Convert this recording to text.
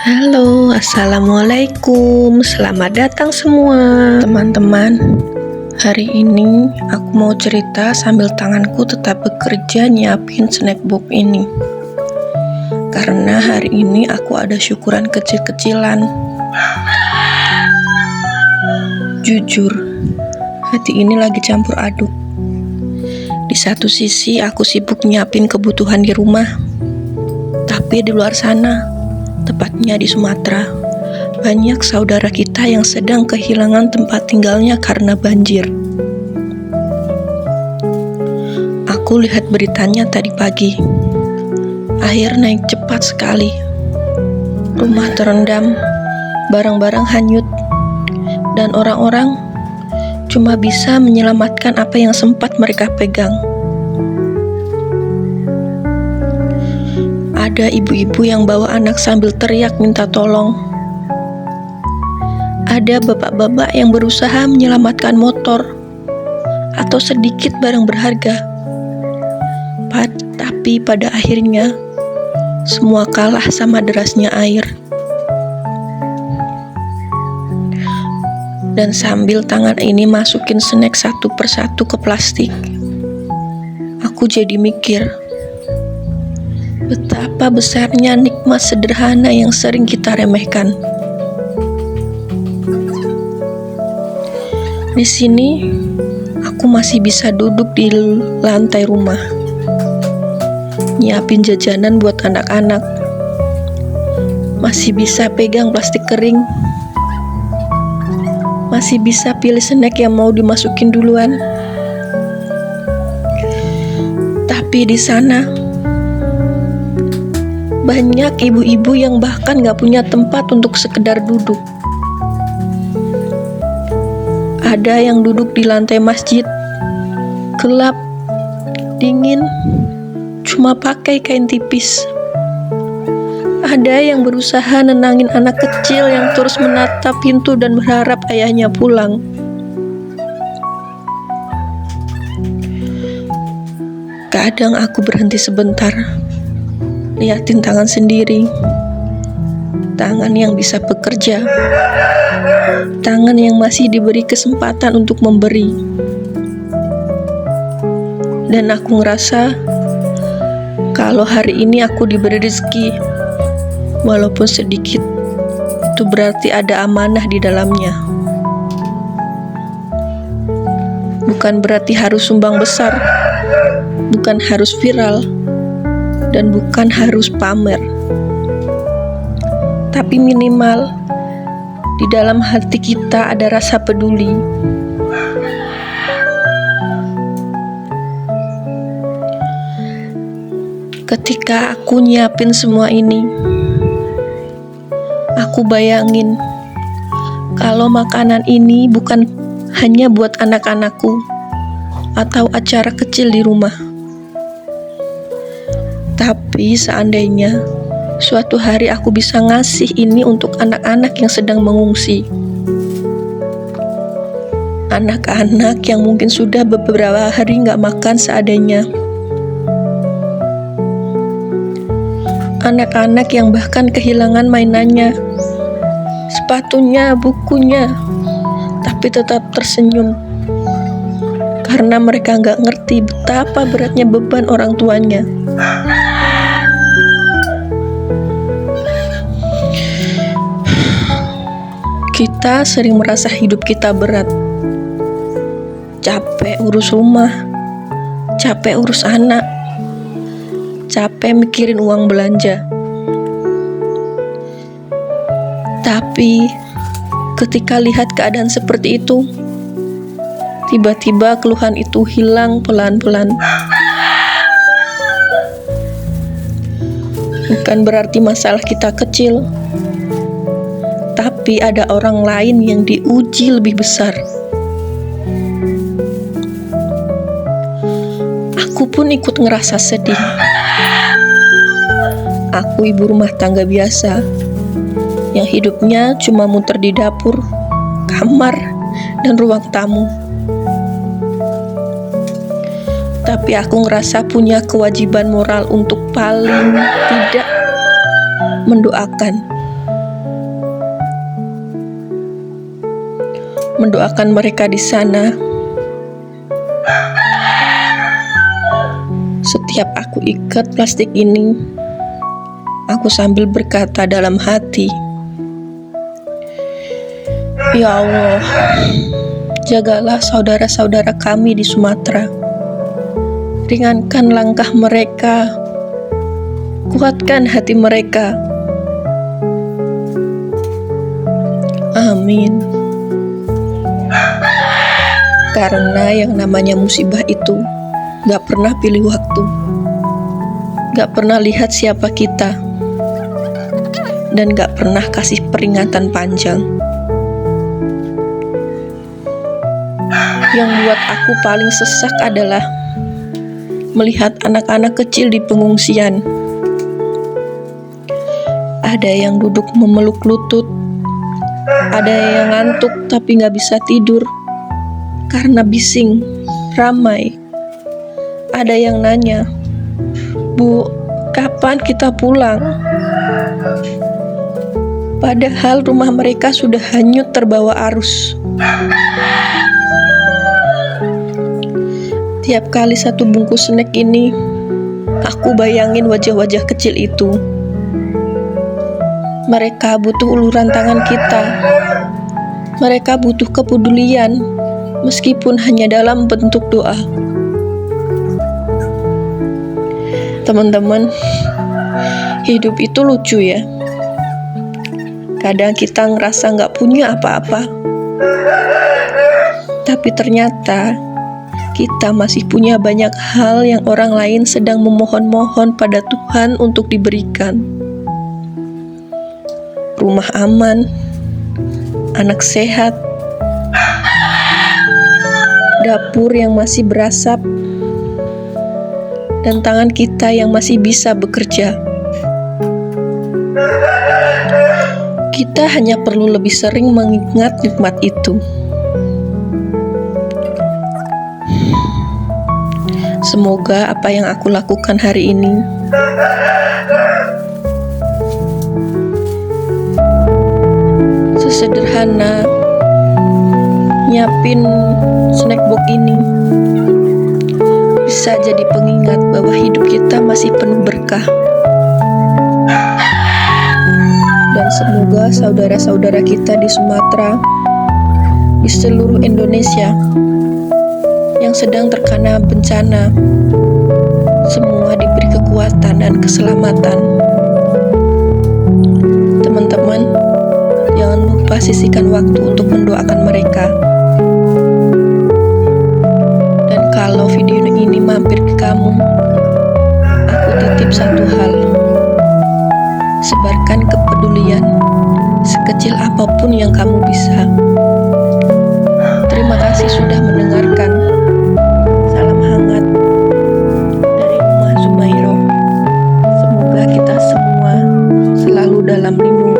Halo, assalamualaikum. Selamat datang semua, teman-teman. Hari ini aku mau cerita sambil tanganku tetap bekerja nyiapin snack box ini. Karena hari ini aku ada syukuran kecil-kecilan. Jujur, hati ini lagi campur aduk. Di satu sisi aku sibuk nyiapin kebutuhan di rumah, tapi di luar sana, tepatnya di Sumatera, banyak saudara kita yang sedang kehilangan tempat tinggalnya karena banjir. Aku lihat beritanya tadi pagi. Air naik cepat sekali. Rumah terendam, barang-barang hanyut, dan orang-orang cuma bisa menyelamatkan apa yang sempat mereka pegang. Ada ibu-ibu yang bawa anak sambil teriak minta tolong. Ada bapak-bapak yang berusaha menyelamatkan motor atau sedikit barang berharga. Tapi pada akhirnya semua kalah sama derasnya air. Dan sambil tangan ini masukin snack satu persatu ke plastik, aku jadi mikir, betapa besarnya nikmat sederhana yang sering kita remehkan. Di sini, aku masih bisa duduk di lantai rumah, nyiapin jajanan buat anak-anak. Masih bisa pegang plastik kering. Masih bisa pilih snack yang mau dimasukin duluan. Tapi di sana, banyak ibu-ibu yang bahkan gak punya tempat untuk sekedar duduk. Ada yang duduk di lantai masjid, gelap, dingin, cuma pakai kain tipis. Ada yang berusaha nenangin anak kecil yang terus menatap pintu dan berharap ayahnya pulang. Kadang aku berhenti sebentar, liatin tangan sendiri, tangan yang bisa bekerja, tangan yang masih diberi kesempatan untuk memberi. Dan aku ngerasa kalau hari ini aku diberi rezeki, walaupun sedikit, itu berarti ada amanah di dalamnya. Bukan berarti harus sumbang besar, bukan harus viral, dan bukan harus pamer. Tapi minimal di dalam hati kita ada rasa peduli. Ketika aku nyiapin semua ini, aku bayangin kalau makanan ini bukan hanya buat anak-anakku atau acara kecil di rumah. Tapi seandainya suatu hari aku bisa ngasih ini untuk anak-anak yang sedang mengungsi. Anak-anak yang mungkin sudah beberapa hari gak makan seadanya. Anak-anak yang bahkan kehilangan mainannya, sepatunya, bukunya, tapi tetap tersenyum. Karena mereka gak ngerti betapa beratnya beban orang tuanya. Kita sering merasa hidup kita berat. Capek urus rumah, capek urus anak, capek mikirin uang belanja. Tapi ketika lihat keadaan seperti itu, tiba-tiba keluhan itu hilang pelan-pelan. Bukan berarti masalah kita kecil, tapi ada orang lain yang diuji lebih besar. Aku pun ikut ngerasa sedih. Aku ibu rumah tangga biasa, yang hidupnya cuma muter di dapur, kamar, dan ruang tamu. Tapi aku ngerasa punya kewajiban moral untuk paling tidak mendoakan mendoakan mereka di sana. Setiap aku ikat plastik ini, aku sambil berkata dalam hati, "Ya Allah, jagalah saudara-saudara kami di Sumatera. Ringankan langkah mereka, kuatkan hati mereka. Amin." Karena yang namanya musibah itu gak pernah pilih waktu, gak pernah lihat siapa kita, dan gak pernah kasih peringatan panjang. Yang buat aku paling sesak adalah melihat anak-anak kecil di pengungsian. Ada yang duduk memeluk lutut, ada yang ngantuk tapi gak bisa tidur karena bising, ramai. Ada yang nanya, "Bu, kapan kita pulang?" Padahal rumah mereka sudah hanyut terbawa arus. Tiap kali satu bungkus snack ini, aku bayangin wajah-wajah kecil itu. Mereka butuh uluran tangan kita. Mereka butuh kepedulian, meskipun hanya dalam bentuk doa. Teman-teman, hidup itu lucu ya. Kadang kita ngerasa gak punya apa-apa, tapi ternyata kita masih punya banyak hal yang orang lain sedang memohon-mohon pada Tuhan untuk diberikan. Rumah aman, anak sehat, dapur yang masih berasap, dan tangan kita yang masih bisa bekerja. Kita hanya perlu lebih sering mengingat nikmat itu. Semoga apa yang aku lakukan hari ini sesederhana nyiapin snack box ini bisa jadi pengingat bahwa hidup kita masih penuh berkah. Dan semoga saudara-saudara kita di Sumatera, di seluruh Indonesia yang sedang terkena bencana, semua diberi kekuatan dan keselamatan. Teman-teman, jangan lupa sisihkan waktu untuk mendoakan mereka. Dan kalau video ini mampir ke kamu, aku titip satu hal: sebarkan kepedulian sekecil apapun yang kamu bisa. Terima kasih sudah mendengarkan. Salam hangat dari Uma Zumairo. Semoga kita semua selalu dalam lindungan